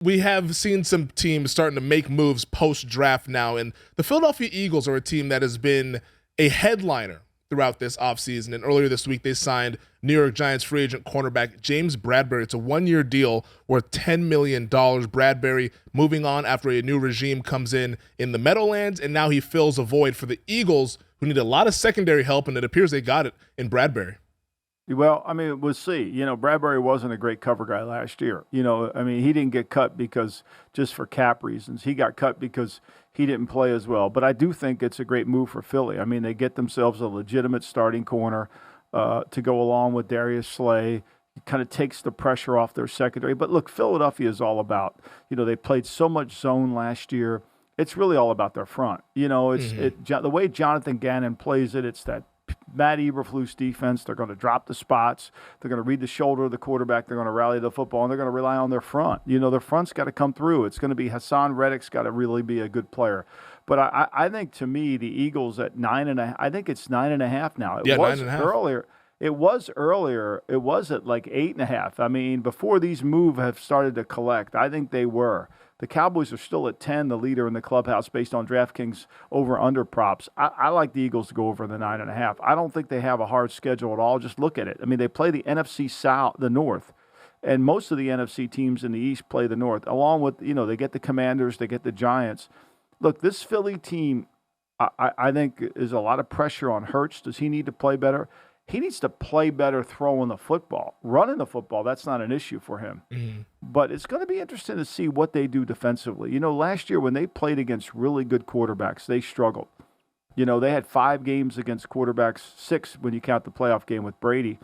we have seen some teams starting to make moves post-draft now, and the Philadelphia Eagles are a team that has been a headliner throughout this offseason. And earlier this week, they signed New York Giants free agent cornerback James Bradberry. It's a one-year deal worth $10 million. Bradberry moving on after a new regime comes in the Meadowlands, and now he fills a void for the Eagles, who need a lot of secondary help, and it appears they got it in Bradberry. Well, I mean, we'll see. Bradberry wasn't a great cover guy last year. He didn't get cut just for cap reasons. He got cut because he didn't play as well. But I do think it's a great move for Philly. I mean, they get themselves a legitimate starting corner to go along with Darius Slay. It kind of takes the pressure off their secondary. But look, Philadelphia is all about, they played so much zone last year. It's really all about their front. The way Jonathan Gannon plays it, it's that Matt Eberflus defense. They're going to drop the spots. They're going to read the shoulder of the quarterback. They're going to rally the football, and they're going to rely on their front. Their front's got to come through. It's going to be Hassan Reddick's got to really be a good player. But I think, to me, the Eagles at 9.5. I think it's 9.5 now. It was 9.5 earlier. It was earlier. It was at like 8.5. I mean, before these moves have started to collect, I think they were. The Cowboys are still at 10, the leader in the clubhouse based on DraftKings over-under props. I like the Eagles to go over the 9.5. I don't think they have a hard schedule at all. Just look at it. I mean, they play the NFC South, the North, and most of the NFC teams in the East play the North, along with, they get the Commanders, they get the Giants. Look, this Philly team, I think, is a lot of pressure on Hurts. Does he need to play better? He needs to play better throwing the football. Running the football, that's not an issue for him. Mm-hmm. But it's going to be interesting to see what they do defensively. Last year when they played against really good quarterbacks, they struggled. They had 5 games against quarterbacks, 6 when you count the playoff game with Brady,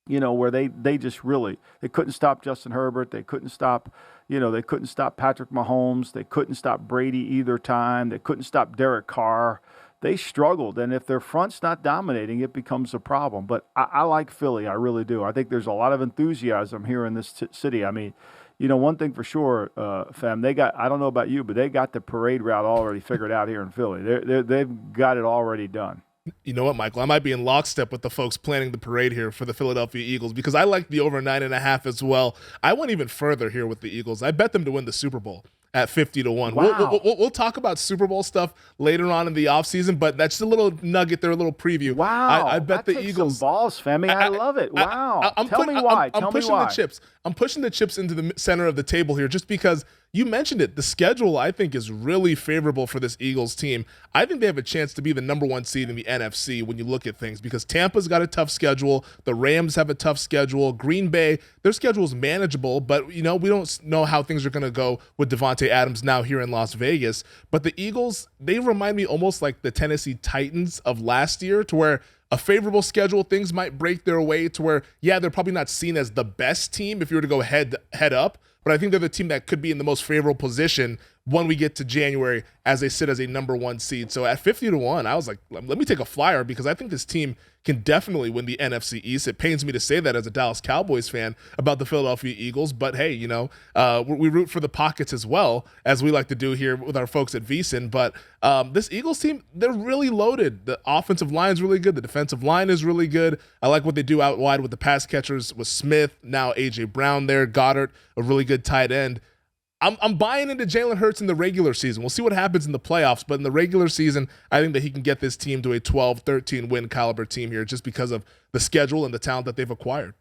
where they just really, they couldn't stop Justin Herbert. They couldn't stop, they couldn't stop Patrick Mahomes. They couldn't stop Brady either time. They couldn't stop Derek Carr. They struggled, and if their front's not dominating, it becomes a problem. But I like Philly. I really do. I think there's a lot of enthusiasm here in this city. I mean, one thing for sure, Fem, they got, I don't know about you, but they got the parade route already figured out here in Philly. They've got it already done. You know what, Michael? I might be in lockstep with the folks planning the parade here for the Philadelphia Eagles because I like the over 9.5 as well. I went even further here with the Eagles. I bet them to win the Super Bowl at 50-1. Wow. We'll talk about Super Bowl stuff later on in the offseason, but that's just a little nugget there, a little preview. Wow. I bet the Eagles. Some balls, Femi. I love it. Wow. Tell me why. I'm pushing the chips. I'm pushing the chips into the center of the table here just because you mentioned it. The schedule, I think, is really favorable for this Eagles team. I think they have a chance to be the number 1 seed in the NFC when you look at things because Tampa's got a tough schedule. The Rams have a tough schedule. Green Bay, their schedule is manageable, but, we don't know how things are going to go with Devontae Adams now here in Las Vegas. But the Eagles, they remind me almost like the Tennessee Titans of last year to where a favorable schedule, things might break their way to where, yeah, they're probably not seen as the best team if you were to go head up, but I think they're the team that could be in the most favorable position when we get to January as they sit as a number 1 seed. So at 50-1, I was like, let me take a flyer because I think this team can definitely win the NFC East. It pains me to say that as a Dallas Cowboys fan about the Philadelphia Eagles, but hey, we root for the pockets as well, as we like to do here with our folks at VSiN. But this Eagles team, they're really loaded. The offensive line is really good. The defensive line is really good. I like what they do out wide with the pass catchers with Smith, now A.J. Brown there, Goddard, a really good tight end. I'm buying into Jalen Hurts in the regular season. We'll see what happens in the playoffs, but in the regular season, I think that he can get this team to a 12, 13 win caliber team here just because of the schedule and the talent that they've acquired.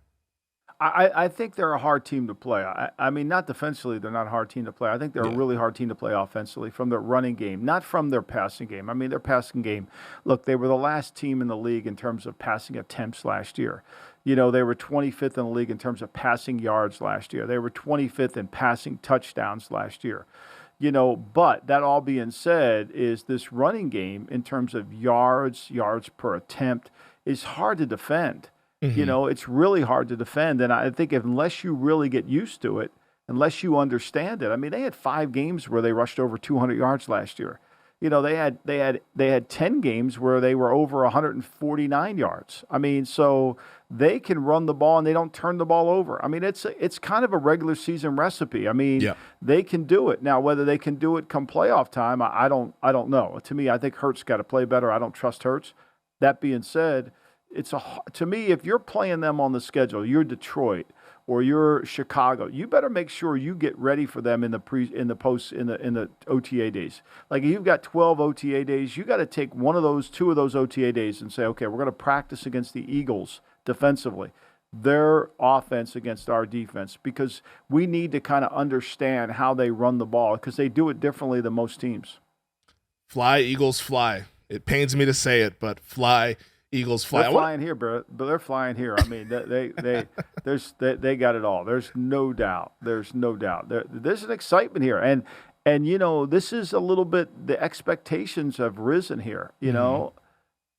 I think they're a hard team to play. I mean, not defensively, they're not a hard team to play. I think they're a really hard team to play offensively from their running game, not from their passing game. I mean, their passing game, look, they were the last team in the league in terms of passing attempts last year. They were 25th in the league in terms of passing yards last year. They were 25th in passing touchdowns last year. But that all being said is this running game in terms of yards per attempt is hard to defend. Mm-hmm. It's really hard to defend. And I think unless you really get used to it, unless you understand it, I mean, they had 5 games where they rushed over 200 yards last year. They had 10 games where they were over 149 yards. I mean, so they can run the ball and they don't turn the ball over. I mean, it's kind of a regular season recipe. I mean, They can do it. Now, whether they can do it come playoff time, I don't know. To me, I think Hurts got to play better. I don't trust Hurts. That being said, to me, if you're playing them on the schedule, you're Detroit or you're Chicago, you better make sure you get ready for them in the OTA days. Like if you've got 12 OTA days, you got to take two of those OTA days and say, okay, we're going to practice against the Eagles defensively, their offense against our defense, because we need to kind of understand how they run the ball, because they do it differently than most teams. Fly, Eagles, fly. It pains me to say it, but fly, Eagles, fly. They're flying here, bro. But they're flying here. I mean, they got it all. There's no doubt. There's an excitement here, and this is a little bit, the expectations have risen here.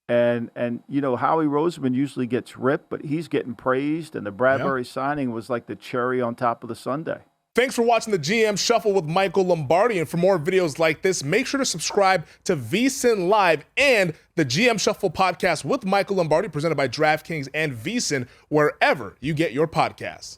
And Howie Roseman usually gets ripped, but he's getting praised, and the Bradberry signing was like the cherry on top of the sundae. Thanks for watching the GM Shuffle with Michael Lombardi, and for more videos like this, make sure to subscribe to VSiN Live and the GM Shuffle podcast with Michael Lombardi, presented by DraftKings and VSiN, wherever you get your podcasts.